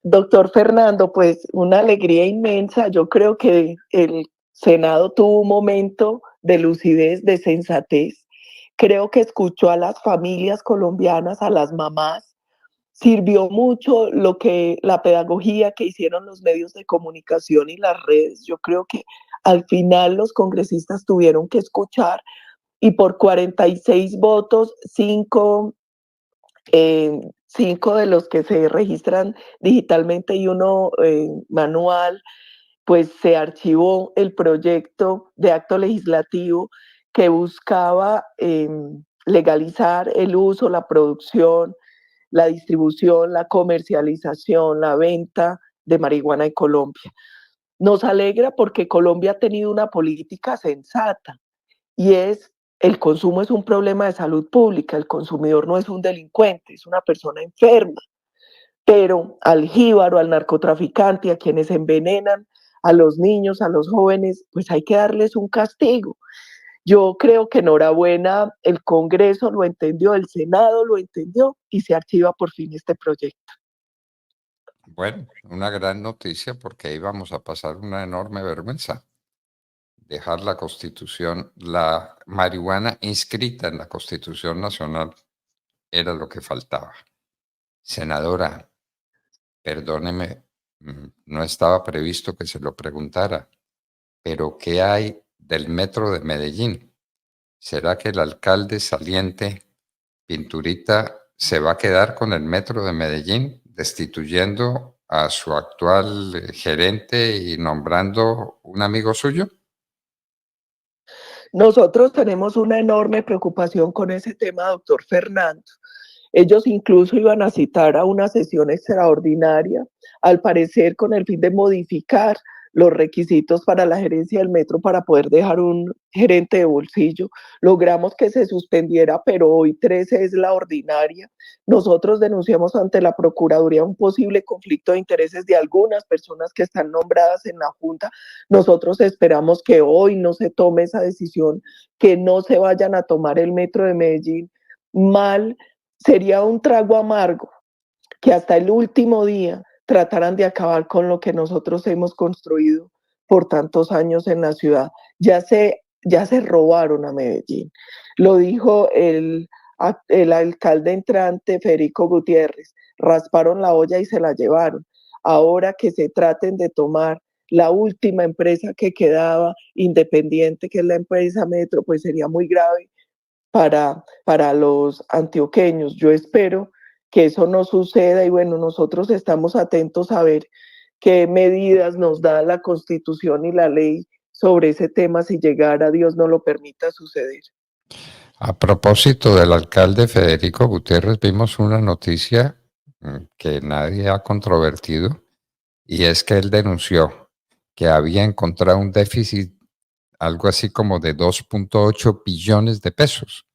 Doctor Fernando, pues una alegría inmensa. Yo creo que el Senado tuvo un momento de lucidez, de sensatez. Creo que escuchó a las familias colombianas, a las mamás. Sirvió mucho lo que la pedagogía que hicieron los medios de comunicación y las redes. Yo creo que al final los congresistas tuvieron que escuchar y por 46 votos, 5 de los que se registran digitalmente y uno manual, pues se archivó el proyecto de acto legislativo que buscaba legalizar el uso, la producción, la distribución, la comercialización, la venta de marihuana en Colombia. Nos alegra porque Colombia ha tenido una política sensata y es el consumo es un problema de salud pública, el consumidor no es un delincuente, es una persona enferma, pero al jíbaro, al narcotraficante, a quienes envenenan a los niños, a los jóvenes, pues hay que darles un castigo. Yo creo que enhorabuena, el Congreso lo entendió, el Senado lo entendió y se archiva por fin este proyecto. Bueno, una gran noticia porque íbamos a pasar una enorme vergüenza. Dejar la Constitución, la marihuana inscrita en la Constitución Nacional era lo que faltaba. Senadora, perdóneme, no estaba previsto que se lo preguntara, pero ¿qué hay del metro de Medellín? ¿Será que el alcalde saliente, Pinturita, se va a quedar con el metro de Medellín, destituyendo a su actual gerente y nombrando un amigo suyo? Nosotros tenemos una enorme preocupación con ese tema, doctor Fernando. Ellos incluso iban a citar a una sesión extraordinaria, al parecer con el fin de modificar los requisitos para la gerencia del metro para poder dejar un gerente de bolsillo. Logramos que se suspendiera, pero hoy 13 es la ordinaria. Nosotros denunciamos ante la Procuraduría un posible conflicto de intereses de algunas personas que están nombradas en la Junta. Nosotros esperamos que hoy no se tome esa decisión, que no se vayan a tomar el metro de Medellín mal. Sería un trago amargo que hasta el último día trataran de acabar con lo que nosotros hemos construido por tantos años en la ciudad. Ya se robaron a Medellín. Lo dijo el alcalde entrante Federico Gutiérrez. Rasparon la olla y se la llevaron. Ahora que se traten de tomar la última empresa que quedaba independiente, que es la empresa Metro, pues sería muy grave para los antioqueños. Yo espero que eso no suceda y bueno, nosotros estamos atentos a ver qué medidas nos da la Constitución y la ley sobre ese tema si llegara, Dios no lo permita, suceder. A propósito del alcalde Federico Gutiérrez, vimos una noticia que nadie ha controvertido y es que él denunció que había encontrado un déficit algo así como de 2.8 billones de pesos.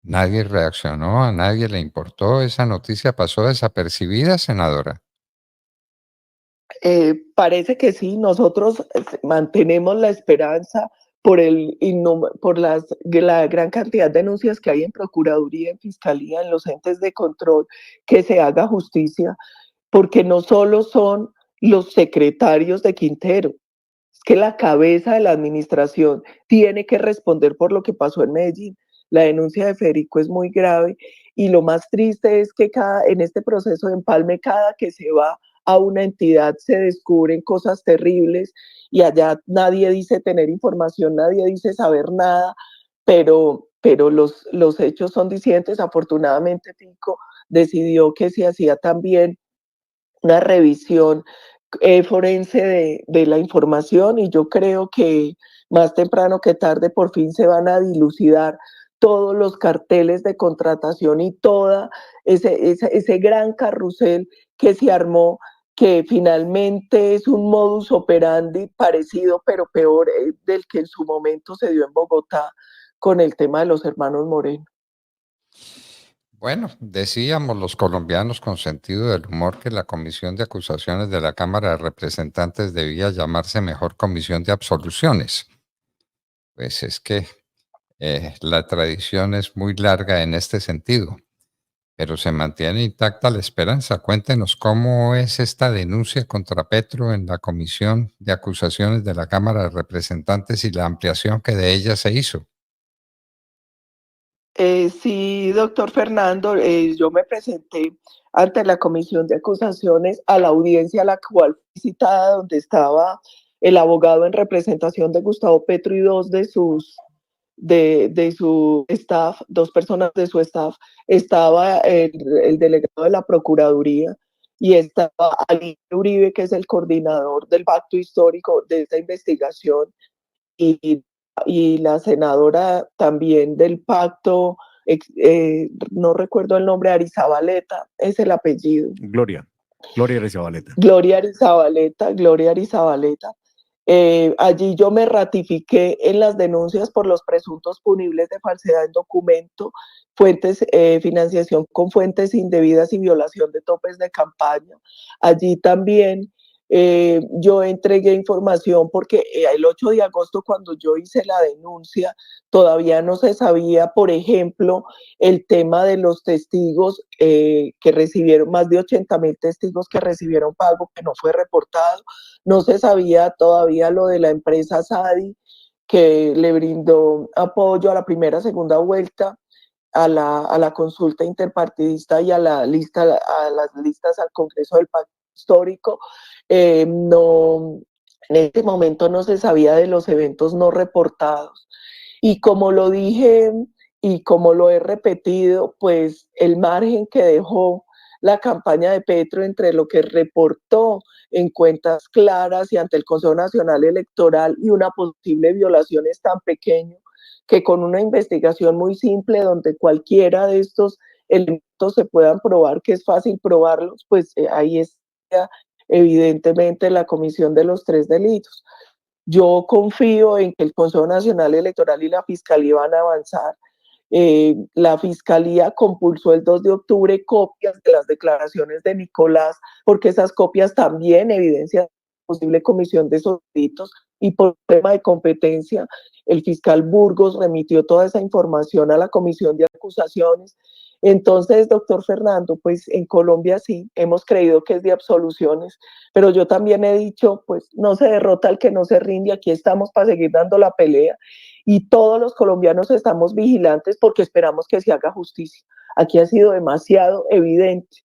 Nadie reaccionó, a nadie le importó, esa noticia pasó desapercibida, senadora. Parece que sí, nosotros mantenemos la esperanza por la gran cantidad de denuncias que hay en Procuraduría, en Fiscalía, en los entes de control, que se haga justicia, porque no solo son los secretarios de Quintero, es que la cabeza de la administración tiene que responder por lo que pasó en Medellín. La denuncia de Federico es muy grave y lo más triste es que en este proceso de empalme, cada que se va a una entidad se descubren cosas terribles y allá nadie dice tener información, nadie dice saber nada, pero los hechos son discientes. Afortunadamente, Pico decidió que se hacía también una revisión forense de la información y yo creo que más temprano que tarde por fin se van a dilucidar todos los carteles de contratación y todo ese gran carrusel que se armó, que finalmente es un modus operandi parecido pero peor del que en su momento se dio en Bogotá con el tema de los hermanos Moreno. Bueno, decíamos los colombianos con sentido del humor que la comisión de acusaciones de la Cámara de Representantes debía llamarse mejor comisión de absoluciones. Pues es que la tradición es muy larga en este sentido. pero se mantiene intacta la esperanza. Cuéntenos cómo es esta denuncia contra Petro en la Comisión de Acusaciones de la Cámara de Representantes y la ampliación que de ella se hizo. Sí, doctor Fernando, yo me presenté ante la Comisión de Acusaciones a la audiencia a la cual fui citada, donde estaba el abogado en representación de Gustavo Petro y dos de su staff, dos personas de su staff. Estaba el delegado de la Procuraduría y estaba Ali Uribe, que es el coordinador del pacto histórico de esta investigación, y, y la senadora también del pacto, no recuerdo el nombre, Arizabaleta, es el apellido. Gloria Arizabaleta. Gloria Arizabaleta. Allí yo me ratifiqué en las denuncias por los presuntos punibles de falsedad en documento, financiación con fuentes indebidas y violación de topes de campaña. Allí también yo entregué información porque el 8 de agosto, cuando yo hice la denuncia, todavía no se sabía, por ejemplo, el tema de los testigos que recibieron, más de 80,000 testigos que recibieron pago que no fue reportado. No se sabía todavía lo de la empresa Sadi, que le brindó apoyo a la primera, segunda vuelta, a la consulta interpartidista y a las listas al Congreso del Pacto Histórico. No, en este momento no se sabía de los eventos no reportados. Y como lo dije y como lo he repetido, pues el margen que dejó la campaña de Petro entre lo que reportó en cuentas claras y ante el Consejo Nacional Electoral y una posible violación es tan pequeño que con una investigación muy simple donde cualquiera de estos elementos se puedan probar, que es fácil probarlos, pues ahí está evidentemente la comisión de los 3 delitos. Yo confío en que el Consejo Nacional Electoral y la Fiscalía van a avanzar. La Fiscalía compulsó el 2 de octubre copias de las declaraciones de Nicolás, porque esas copias también evidencian posible comisión de esos delitos, y por tema de competencia, el fiscal Burgos remitió toda esa información a la Comisión de Acusaciones. Entonces, doctor Fernando, pues en Colombia sí, hemos creído que es de absoluciones, pero yo también he dicho, pues no se derrota al que no se rinde, aquí estamos para seguir dando la pelea y todos los colombianos estamos vigilantes porque esperamos que se haga justicia. Aquí ha sido demasiado evidente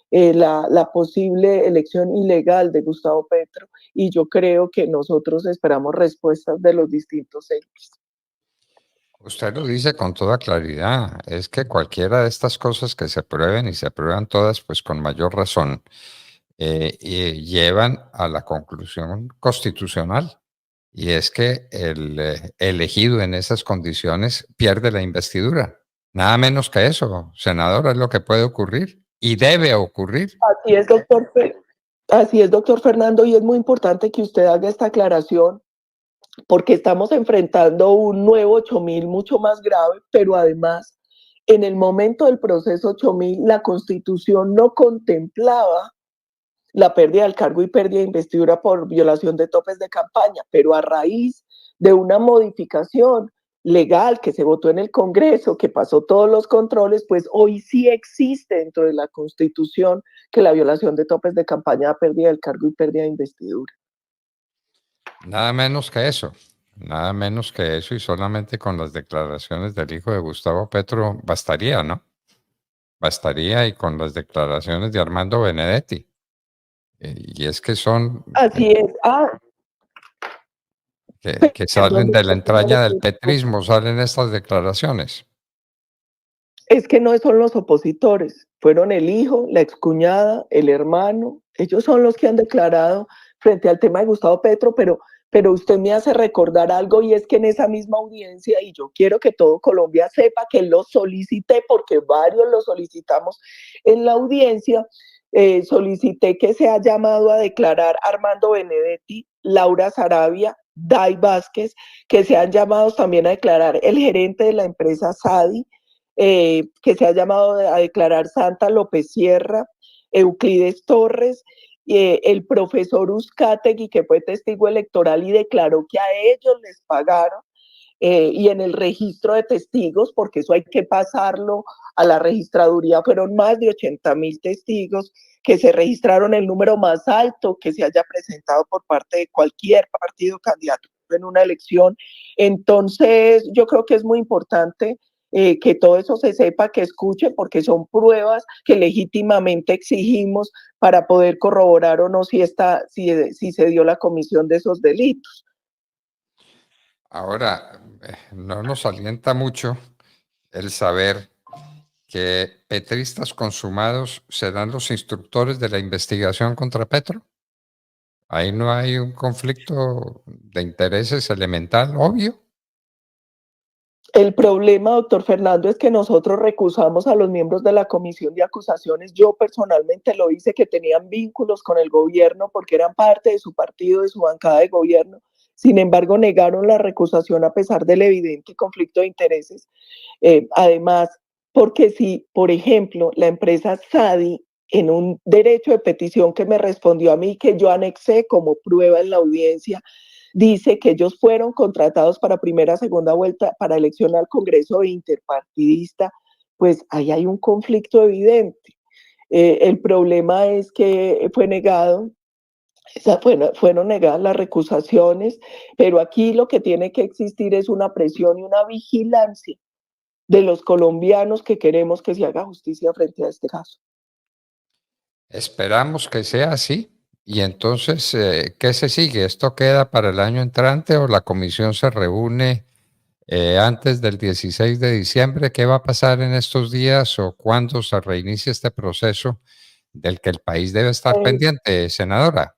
la posible elección ilegal de Gustavo Petro y yo creo que nosotros esperamos respuestas de los distintos entes. Usted lo dice con toda claridad, es que cualquiera de estas cosas que se prueben y se prueban todas, pues con mayor razón, y llevan a la conclusión constitucional, y es que el elegido en esas condiciones pierde la investidura. Nada menos que eso, senador, es lo que puede ocurrir y debe ocurrir. Así es, doctor. Así es, doctor Fernando, y es muy importante que usted haga esta aclaración porque estamos enfrentando un nuevo 8.000 mucho más grave, pero además, en el momento del proceso 8.000, la Constitución no contemplaba la pérdida del cargo y pérdida de investidura por violación de topes de campaña, pero a raíz de una modificación legal que se votó en el Congreso, que pasó todos los controles, pues hoy sí existe dentro de la Constitución que la violación de topes de campaña da pérdida del cargo y pérdida de investidura. Nada menos que eso, nada menos que eso, y solamente con las declaraciones del hijo de Gustavo Petro bastaría, ¿no? Bastaría, y con las declaraciones de Armando Benedetti. Y es que son Así es. que Perdón, salen de la doctor entraña del Fernando, petrismo, salen estas declaraciones. es que no son los opositores, fueron el hijo, la excuñada, el hermano, ellos son los que han declarado frente al tema de Gustavo Petro, pero usted me hace recordar algo y es que en esa misma audiencia, y yo quiero que todo Colombia sepa que lo solicité porque varios lo solicitamos en la audiencia, solicité que sea llamado a declarar Armando Benedetti, Laura Sarabia, Day Vázquez, que sean llamados también a declarar el gerente de la empresa Sadi, que se ha llamado a declarar Santa López Sierra, Euclides Torres, el profesor Uzcategui, que fue testigo electoral y declaró que a ellos les pagaron, y en el registro de testigos, porque eso hay que pasarlo a la registraduría. Fueron más de 80.000 testigos que se registraron, el número más alto que se haya presentado por parte de cualquier partido candidato en una elección. Entonces, yo creo que es muy importante que todo eso se sepa, que escuche, porque son pruebas que legítimamente exigimos para poder corroborar o no si se dio la comisión de esos delitos. Ahora, no nos alienta mucho el saber que petristas consumados serán los instructores de la investigación contra Petro. Ahí no hay un conflicto de intereses elemental, obvio. El problema, doctor Fernando, es que nosotros recusamos a los miembros de la comisión de acusaciones. Yo personalmente lo hice, que tenían vínculos con el gobierno porque eran parte de su partido, de su bancada de gobierno. Sin embargo, negaron la recusación a pesar del evidente conflicto de intereses. Además, porque si, por ejemplo, la empresa Sadi, en un derecho de petición que me respondió a mí, que yo anexé como prueba en la audiencia, dice que ellos fueron contratados para primera, segunda vuelta, para elección al Congreso interpartidista, pues ahí hay un conflicto evidente. El problema es que fue negado, fueron negadas las recusaciones, pero aquí lo que tiene que existir es una presión y una vigilancia de los colombianos que queremos que se haga justicia frente a este caso. Esperamos que sea así. Y entonces, ¿qué se sigue? ¿Esto queda para el año entrante o la comisión se reúne antes del 16 de diciembre? ¿Qué va a pasar en estos días o cuándo se reinicia este proceso del que el país debe estar pendiente, senadora?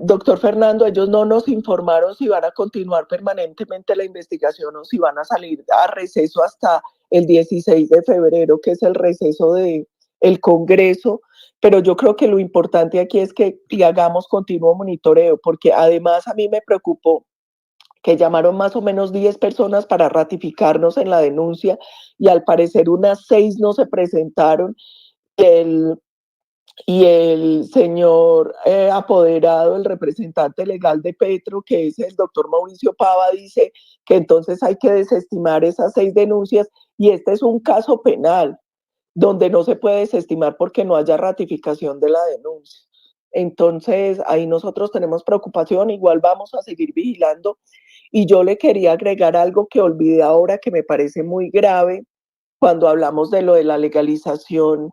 Doctor Fernando, ellos no nos informaron si van a continuar permanentemente la investigación o si van a salir a receso hasta el 16 de febrero, que es el receso del Congreso, pero yo creo que lo importante aquí es que hagamos continuo monitoreo, porque además a mí me preocupó que llamaron más o menos 10 personas para ratificarnos en la denuncia y al parecer unas 6 no se presentaron. Y el señor apoderado, el representante legal de Petro, que es el doctor Mauricio Pava, dice que entonces hay que desestimar esas 6 denuncias y este es un caso penal donde no se puede desestimar porque no haya ratificación de la denuncia. Entonces ahí nosotros tenemos preocupación, igual vamos a seguir vigilando. Y yo le quería agregar algo que olvidé ahora que me parece muy grave cuando hablamos de lo de la legalización,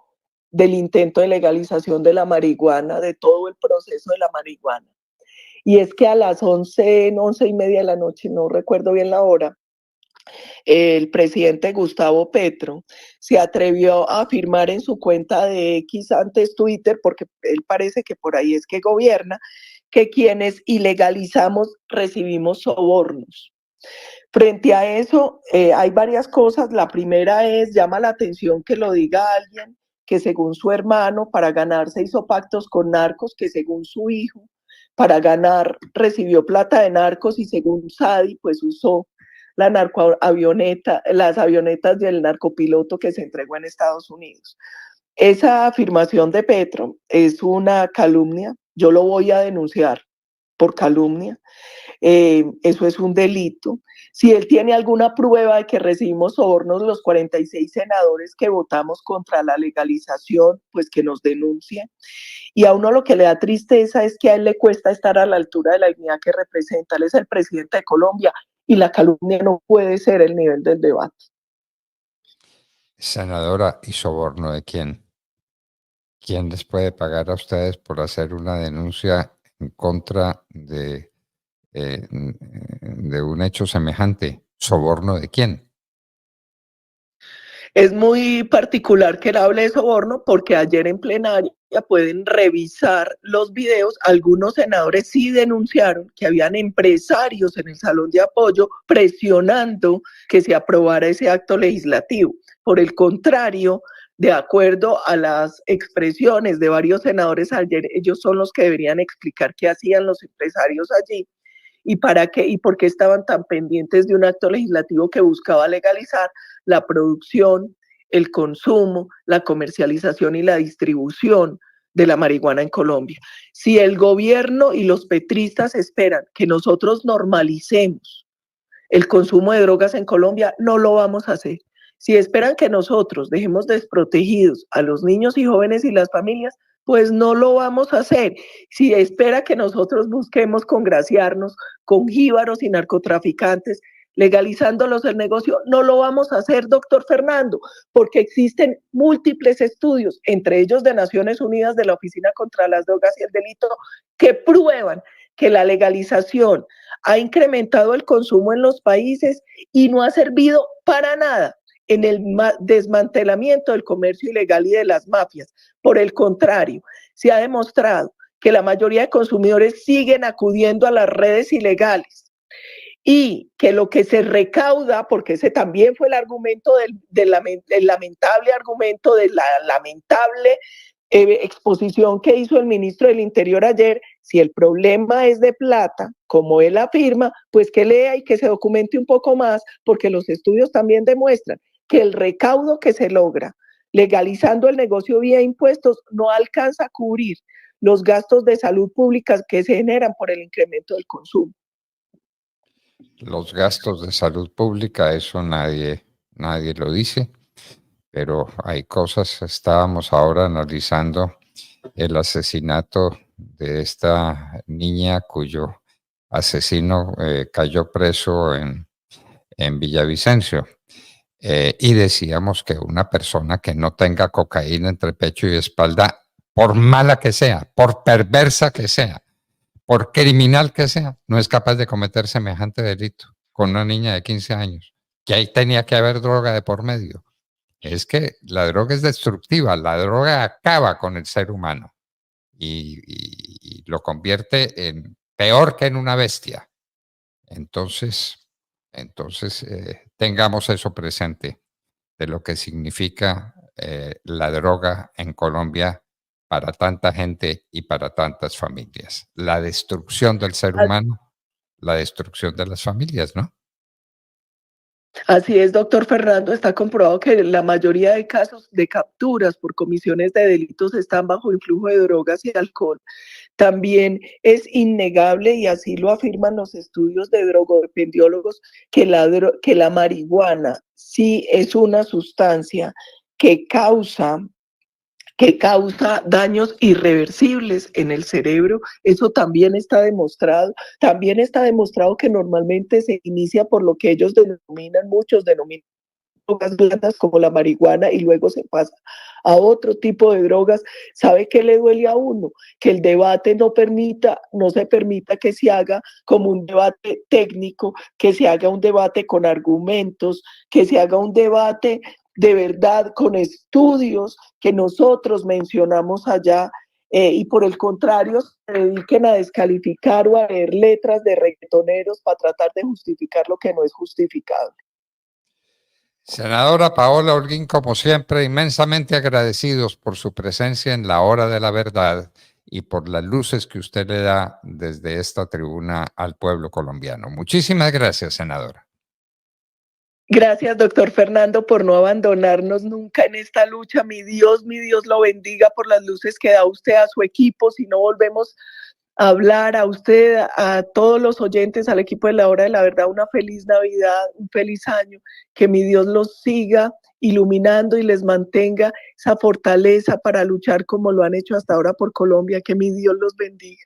del intento de legalización de la marihuana, de todo el proceso de la marihuana. Y es que a las 11:30 de la noche, no recuerdo bien la hora, el presidente Gustavo Petro se atrevió a afirmar en su cuenta de X, antes Twitter, porque él parece que por ahí es que gobierna, que quienes ilegalizamos recibimos sobornos. Frente a eso, hay varias cosas. La primera es, llama la atención que lo diga alguien que según su hermano, para ganar se hizo pactos con narcos, que según su hijo, para ganar recibió plata de narcos y según Sadi, pues usó la narcoavioneta, las avionetas del narcopiloto que se entregó en Estados Unidos. Esa afirmación de Petro es una calumnia. Yo lo voy a denunciar por calumnia. Eso es un delito. Si él tiene alguna prueba de que recibimos sobornos los 46 senadores que votamos contra la legalización, pues que nos denuncie. Y a uno lo que le da tristeza es que a él le cuesta estar a la altura de la dignidad que representa. Él es el presidente de Colombia y la calumnia no puede ser el nivel del debate. Senadora, ¿y soborno de quién? ¿Quién les puede pagar a ustedes por hacer una denuncia en contra de un hecho semejante? ¿Soborno de quién? Es muy particular que él hable de soborno porque ayer en plenaria pueden revisar los videos. Algunos senadores sí denunciaron que habían empresarios en el salón de apoyo presionando que se aprobara ese acto legislativo. Por el contrario, de acuerdo a las expresiones de varios senadores ayer, ellos son los que deberían explicar qué hacían los empresarios allí y para qué y por qué estaban tan pendientes de un acto legislativo que buscaba legalizar la producción, el consumo, la comercialización y la distribución de la marihuana en Colombia. Si el gobierno y los petristas esperan que nosotros normalicemos el consumo de drogas en Colombia, no lo vamos a hacer. Si esperan que nosotros dejemos desprotegidos a los niños y jóvenes y las familias, pues no lo vamos a hacer. Si espera que nosotros busquemos congraciarnos con jíbaros y narcotraficantes, legalizándolos el negocio, no lo vamos a hacer, doctor Fernando, porque existen múltiples estudios, entre ellos de Naciones Unidas, de la Oficina contra las Drogas y el Delito, que prueban que la legalización ha incrementado el consumo en los países y no ha servido para nada en el desmantelamiento del comercio ilegal y de las mafias. Por el contrario, se ha demostrado que la mayoría de consumidores siguen acudiendo a las redes ilegales y que lo que se recauda, porque ese también fue el argumento el lamentable argumento de la lamentable exposición que hizo el ministro del Interior ayer, si el problema es de plata, como él afirma, pues que lea y que se documente un poco más, porque los estudios también demuestran que el recaudo que se logra legalizando el negocio vía impuestos no alcanza a cubrir los gastos de salud pública que se generan por el incremento del consumo. Los gastos de salud pública, eso nadie lo dice, pero hay cosas. Estábamos ahora analizando el asesinato de esta niña cuyo asesino cayó preso en Villavicencio. Y decíamos que una persona que no tenga cocaína entre pecho y espalda, por mala que sea, por perversa que sea, por criminal que sea, no es capaz de cometer semejante delito con una niña de 15 años, que ahí tenía que haber droga de por medio. Es que la droga es destructiva, la droga acaba con el ser humano y lo convierte en peor que en una bestia. Entonces tengamos eso presente de lo que significa la droga en Colombia para tanta gente y para tantas familias. La destrucción del ser humano, la destrucción de las familias, ¿no? Así es, doctor Fernando, está comprobado que la mayoría de casos de capturas por comisiones de delitos están bajo influjo de drogas y alcohol. También es innegable, y así lo afirman los estudios de drogodependiólogos, que la marihuana sí es una sustancia que causa daños irreversibles en el cerebro. Eso también está demostrado. También está demostrado que normalmente se inicia por lo que muchos denominan drogas blandas como la marihuana, y luego se pasa a otro tipo de drogas. ¿Sabe qué le duele a uno? Que el debate no se permita que se haga como un debate técnico, que se haga un debate con argumentos, que se haga un debate de verdad con estudios que nosotros mencionamos allá, y por el contrario se dediquen a descalificar o a leer letras de reggaetoneros para tratar de justificar lo que no es justificable. Senadora Paola Holguín, como siempre, inmensamente agradecidos por su presencia en la hora de la verdad y por las luces que usted le da desde esta tribuna al pueblo colombiano. Muchísimas gracias, senadora. Gracias, doctor Fernando, por no abandonarnos nunca en esta lucha. Mi Dios lo bendiga por las luces que da usted a su equipo. Si no volvemos a hablar, a usted, a todos los oyentes, al equipo de la hora de la verdad, una feliz Navidad, un feliz año. Que mi Dios los siga iluminando y les mantenga esa fortaleza para luchar como lo han hecho hasta ahora por Colombia. Que mi Dios los bendiga.